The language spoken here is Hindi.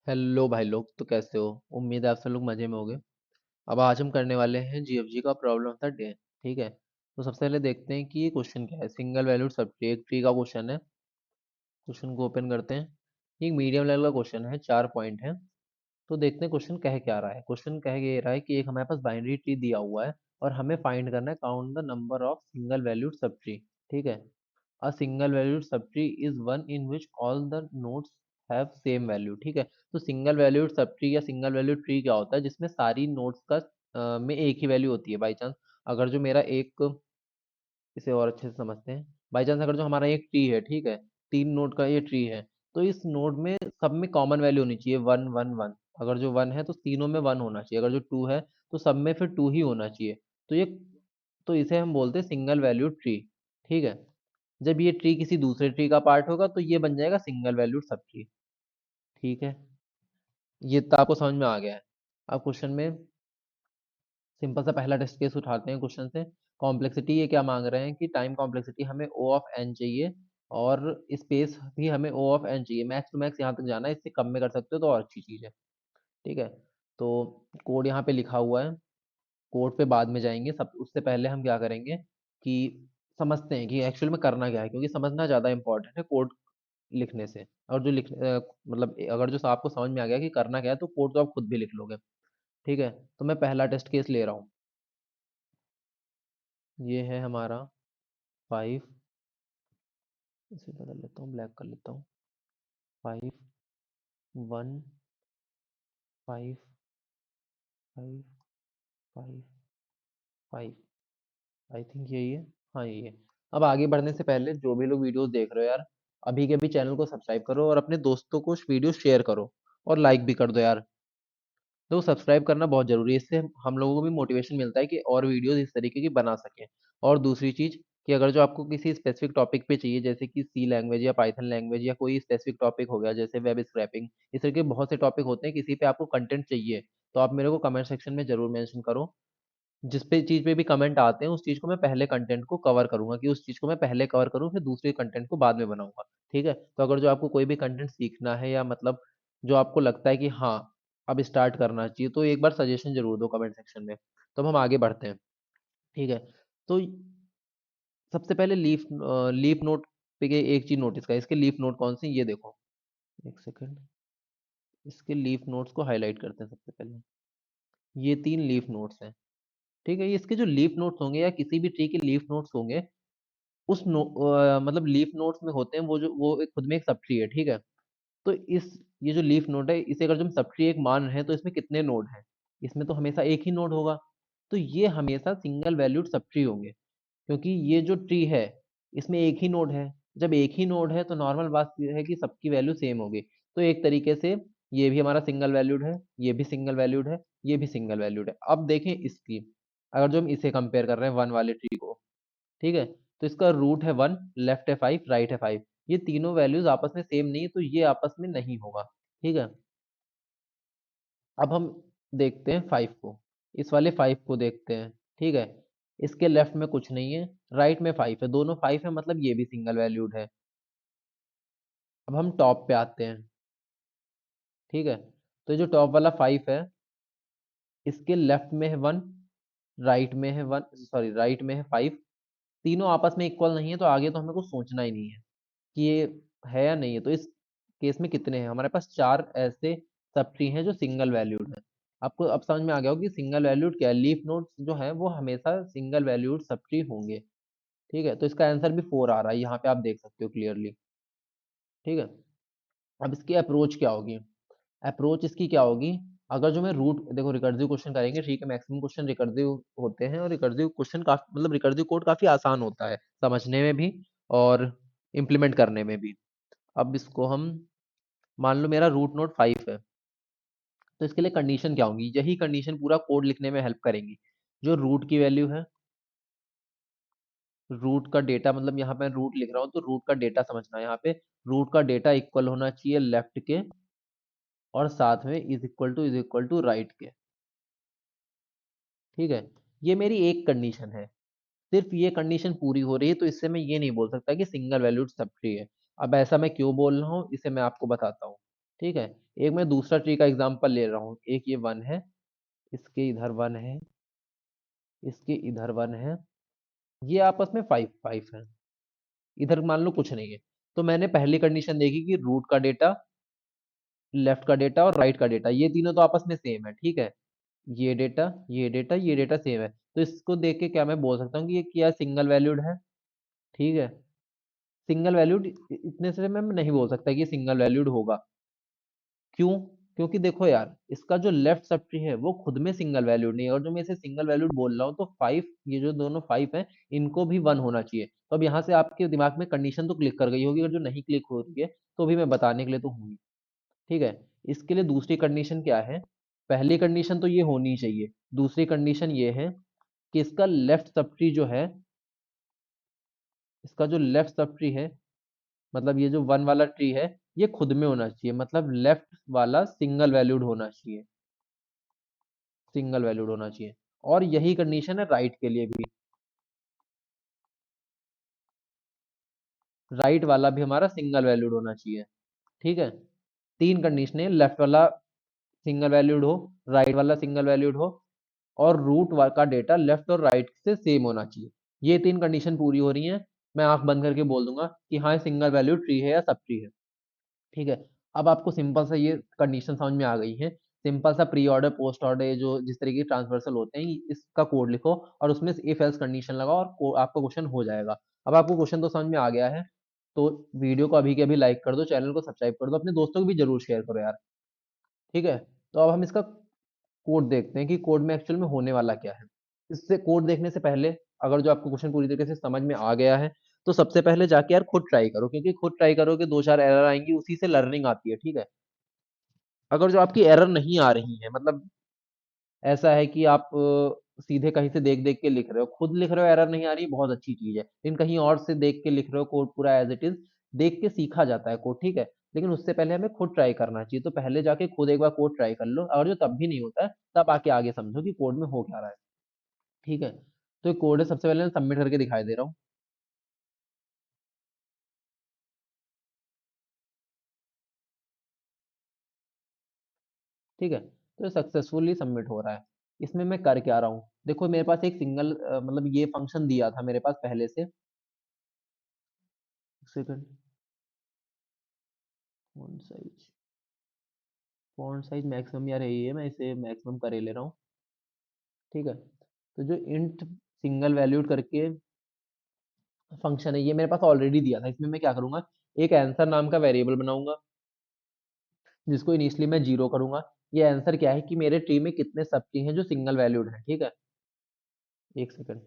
हेलो भाई लोग, तो कैसे हो? उम्मीद है आप सब लोग मजे में होंगे। अब आज हम करने वाले हैं जीएफजी का प्रॉब्लम ऑफ द डे। ठीक है, तो सबसे पहले देखते हैं कि ये क्वेश्चन क्या है। सिंगल वैल्यूड सब ट्री, एक ट्री का क्वेश्चन है। क्वेश्चन को ओपन करते हैं। ये एक मीडियम लेवल का क्वेश्चन है, 4 पॉइंट है। तो देखते हैं क्वेश्चन कह क्या रहा है। क्वेश्चन कह ये रहा है कि एक हमारे पास बाइनरी ट्री दिया हुआ है और हमें फाइंड करना है count the number of single valued sub tree. ठीक है, a single valued sub tree is one in which all the nodes have same value. ठीक है, तो सिंगल वैल्यूड सब ट्री या सिंगल वैल्यूड ट्री क्या होता है? जिसमें सारी नोड्स का में एक ही वैल्यू होती है। बाई चांस अगर जो मेरा एक, इसे और अच्छे से समझते हैं। बाई चांस अगर जो हमारा एक ट्री है, ठीक है, 3 नोड का ये ट्री है, तो इस नोड में सब में कॉमन वैल्यू होनी चाहिए 1 1 1। अगर जो 1 है तो तीनों में 1 होना चाहिए। अगर जो 2 है तो सब में फिर 2 ही होना चाहिए। तो ये, तो इसे हम बोलते हैं सिंगल वैल्यू ट्री। ठीक है, जब ये ट्री किसी दूसरे ट्री का पार्ट होगा तो ये बन जाएगा सिंगल वैल्यूड सब ट्री। ठीक है, ये तो आपको समझ में आ गया है। अब क्वेश्चन में सिंपल सा पहला टेस्ट केस उठाते हैं क्वेश्चन से। कॉम्प्लेक्सिटी ये क्या मांग रहे हैं कि टाइम कॉम्प्लेक्सिटी हमें ओ ऑफ एन चाहिए और स्पेस भी हमें ओ ऑफ एन चाहिए। मैक्स टू मैक्स यहाँ तक जाना है, इससे कम में कर सकते हो तो और अच्छी चीज़ है। ठीक है, तो कोड यहाँ पे लिखा हुआ है। कोड पे बाद में जाएंगे, सब उससे पहले हम क्या करेंगे कि समझते हैं कि एक्चुअल में करना क्या है, क्योंकि समझना ज़्यादा इंपॉर्टेंट है कोड लिखने से। और जो मतलब अगर जो आपको समझ में आ गया कि करना क्या है तो कोड तो आप खुद भी लिख लोगे। ठीक है, तो मैं पहला टेस्ट केस ले रहा हूँ। ये है हमारा 5, इसे बदल लेता हूँ, ब्लैक कर लेता हूँ। 5 1 5 5 5 5, आई थिंक यही है। हाँ यही है। अब आगे बढ़ने से पहले जो भी लोग वीडियोस देख रहे हो यार, अभी के अभी चैनल को सब्सक्राइब करो और अपने दोस्तों को वीडियो शेयर करो और लाइक भी कर दो यार। तो सब्सक्राइब करना बहुत जरूरी है, इससे हम लोगों को भी मोटिवेशन मिलता है कि और वीडियोस इस तरीके की बना सकें। और दूसरी चीज कि अगर जो आपको किसी स्पेसिफिक टॉपिक पे चाहिए, जैसे कि सी लैंग्वेज या पाइथन लैंग्वेज या कोई स्पेसिफिक टॉपिक हो गया जैसे वेब स्क्रैपिंग, इस तरह के बहुत से टॉपिक होते हैं, किसी पे आपको कंटेंट चाहिए तो आप मेरे को कमेंट सेक्शन में जरूर मेंशन करो। जिस पे चीज पे भी कमेंट आते हैं उस चीज को मैं पहले कंटेंट को कवर करूंगा, कि उस चीज को मैं पहले कवर करूँ फिर दूसरे कंटेंट को बाद में बनाऊंगा। ठीक है, तो अगर जो आपको कोई भी कंटेंट सीखना है या मतलब जो आपको लगता है कि हाँ अब स्टार्ट करना चाहिए, तो एक बार सजेशन जरूर दो कमेंट सेक्शन में। तो अब हम आगे बढ़ते हैं। ठीक है, तो सबसे पहले लीफ नोट पे के एक चीज नोटिस करें। इसके लीफ नोट कौन सी, ये देखो। एक सेकंड, इसके लीफ नोट्स को हाईलाइट करते हैं सबसे पहले। ये 3 लीफ नोट्स हैं। ठीक है, ये इसके जो लीफ नोट्स होंगे या किसी भी ट्री के लीफ नोट्स होंगे, मतलब लीफ नोट्स में होते हैं वो, जो वो एक खुद में एक सब ट्री है। ठीक है, तो इस, ये जो लीफ नोड है इसे अगर जो हम सब ट्री एक मान रहे हैं तो इसमें कितने नोड हैं? इसमें तो हमेशा एक ही नोड होगा। तो ये हमेशा सिंगल वैल्यूड सब ट्री होंगे, क्योंकि ये जो ट्री है इसमें एक ही नोड है। जब एक ही नोड है तो नॉर्मल बात ये है कि सबकी वैल्यू सेम होगी। तो एक तरीके से ये भी हमारा सिंगल वैल्यूड है, ये भी सिंगल वैल्यूड है, ये भी सिंगल वैल्यूड है। अब देखें इसकी, अगर जो हम इसे कंपेयर कर रहे हैं 1 वाले ट्री को, ठीक है, तो इसका रूट है 1, लेफ्ट है 5, राइट है 5। ये तीनों वैल्यूज आपस में सेम नहीं है तो ये आपस में नहीं होगा। ठीक है, अब हम देखते हैं 5 को, इस वाले 5 को देखते हैं। ठीक है, इसके लेफ्ट में कुछ नहीं है, राइट में 5 है, दोनों 5 है, मतलब ये भी सिंगल वैल्यूड है। अब हम टॉप पे आते हैं। ठीक है, तो ये जो टॉप वाला 5 है, इसके लेफ्ट में है 1, राइट में है 1, सॉरी राइट में है 5। तीनों आपस में इक्वल नहीं है तो आगे तो हमें कुछ सोचना ही नहीं है कि ये है या नहीं है। तो इस केस में कितने हैं? हमारे पास 4 ऐसे सब ट्री हैं जो सिंगल वैल्यूड हैं। आपको अब समझ में आ गया होगा कि सिंगल वैल्यूड क्या है। लीफ नोड्स जो है वो हमेशा सिंगल वैल्यूड सब ट्री होंगे। ठीक है, तो इसका आंसर भी 4 आ रहा है, यहाँ पे आप देख सकते हो क्लियरली। ठीक है, अब इसकी अप्रोच क्या होगी? अप्रोच इसकी क्या होगी? अगर जो मैं रूट, देखो रिकर्सिव क्वेश्चन करेंगे, ठीक है, मैक्सिमम क्वेश्चन रिकर्सिव होते हैं और रिकर्सिव क्वेश्चन काफी, मतलब रिकर्सिव कोड काफी आसान होता है समझने में भी और इम्प्लीमेंट करने में भी। अब इसको हम, मान लो मेरा रूट नोड 5 है, तो इसके लिए कंडीशन क्या होगी? यही कंडीशन पूरा कोड लिखने में हेल्प करेंगी। जो रूट की वैल्यू है, रूट का डेटा, मतलब यहाँ पे रूट लिख रहा हूँ तो रूट का डेटा समझना है। यहाँ पे रूट का डेटा इक्वल होना चाहिए लेफ्ट के, और साथ में इज इक्वल टू राइट के। ठीक है, ये मेरी एक कंडीशन है। सिर्फ ये कंडीशन पूरी हो रही है तो इससे मैं ये नहीं बोल सकता कि सिंगल वैल्यूड सब ट्री है। अब ऐसा मैं क्यों बोल रहा हूँ इसे मैं आपको बताता हूँ। ठीक है। एक मैं दूसरा ट्री का एग्जांपल ले रहा हूँ, एक ये 1 है, इसके इधर 1 है, इसके इधर 1 है, ये आपस में 5 5 है, इधर मान लो कुछ नहीं है। तो मैंने पहली कंडीशन देखी कि रूट का डेटा, लेफ्ट का डेटा और राइट का डेटा ये तीनों तो आपस में सेम है, ठीक है। ये डेटा, ये डेटा, ये डेटा सेम है, तो इसको देख के क्या मैं बोल सकता हूँ कि ये क्या सिंगल वैल्यूड है, ठीक है। सिंगल वैल्यूड इतने से मैं नहीं बोल सकता कि ये सिंगल वैल्यूड होगा। क्यों? क्योंकि देखो यार, इसका जो लेफ्ट सब ट्री है वो खुद में सिंगल वैल्यूड नहीं है, और जो मैं इसे सिंगल वैल्यूड बोल रहा हूँ तो 5, ये जो दोनों 5 हैं, इनको भी 1 होना चाहिए। तो अब यहाँ से आपके दिमाग में कंडीशन तो क्लिक कर गई होगी, और जो नहीं क्लिक हो रही है तो भी मैं बताने के लिए तो हूँ ही, ठीक है। इसके लिए दूसरी कंडीशन क्या है? पहली कंडीशन तो ये होनी चाहिए, दूसरी कंडीशन ये है कि इसका लेफ्ट सब ट्री जो है, इसका जो लेफ्ट सब ट्री है, मतलब ये जो 1 वाला ट्री है, ये खुद में होना चाहिए, मतलब लेफ्ट वाला सिंगल वैल्यूड होना चाहिए, सिंगल वैल्यूड होना चाहिए। और यही कंडीशन है राइट के लिए भी, राइट वाला भी हमारा सिंगल वैल्यूड होना चाहिए, ठीक है। तीन कंडीशन है, लेफ्ट वाला सिंगल वैल्यूड हो, राइट वाला सिंगल वैल्यूड हो, और रूट का डेटा लेफ्ट और राइट से सेम होना चाहिए। ये तीन कंडीशन पूरी हो रही हैं, मैं आंख बंद करके बोल दूंगा कि हाँ सिंगल वैल्यूड ट्री है या सब ट्री है, ठीक है। अब आपको सिंपल सा ये कंडीशन समझ में आ गई है। सिंपल सा प्री ऑर्डर पोस्ट ऑर्डर, ये जो जिस तरीके के ट्रांसवर्सल होते हैं, इसका कोड लिखो और उसमें इफ एल्स कंडीशन लगाओ, और आपका क्वेश्चन हो जाएगा। अब आपको क्वेश्चन तो समझ में आ गया है, तो वीडियो को अभी के अभी लाइक कर दो, चैनल को सब्सक्राइब कर दो, अपने दोस्तों को भी जरूर शेयर करो यार, ठीक है। तो अब हम इसका कोड देखते हैं कि कोड में एक्चुअल में होने वाला क्या है। इससे कोड देखने से पहले, अगर जो आपको क्वेश्चन पूरी तरीके से समझ में आ गया है, तो सबसे पहले जाके यार खुद ट्राई करो, क्योंकि खुद ट्राई करोगे दो चार एरर आएंगी, उसी से लर्निंग आती है, ठीक है। अगर जो आपकी एरर नहीं आ रही है, मतलब ऐसा है कि आप सीधे कहीं से देख देख के लिख रहे हो, खुद लिख रहे हो, एरर नहीं आ रही, बहुत अच्छी चीज है। लेकिन कहीं और से देख के लिख रहे हो कोड पूरा एज इट इज, देख के सीखा जाता है कोड, ठीक है। लेकिन उससे पहले हमें खुद ट्राई करना चाहिए, तो पहले जाके खुद एक बार कोड ट्राई कर लो, अगर जो तब भी नहीं होता है तब आके आगे समझो कि कोड में हो क्या रहा है, ठीक है। तो कोड है, सबसे पहले मैं सबमिट करके दिखाई दे रहा हूँ, ठीक है। तो सक्सेसफुली सबमिट हो रहा है। इसमें मैं कर क्या रहा हूँ, देखो मेरे पास एक सिंगल मतलब ये फंक्शन दिया था मेरे पास पहले से। Second, font size, font size maximum यार यही है, मैं इसे मैक्सिमम कर ही ले रहा हूँ, ठीक है। तो जो इंट सिंगल वैल्यूड करके फंक्शन है, ये मेरे पास ऑलरेडी दिया था। इसमें मैं क्या करूंगा, एक आंसर नाम का वेरिएबल बनाऊंगा, जिसको इनिशियली मैं 0 करूंगा। ये आंसर क्या है कि मेरे ट्री में कितने सब ट्री हैं जो सिंगल वैल्यूड है, ठीक है। एक सेकंड,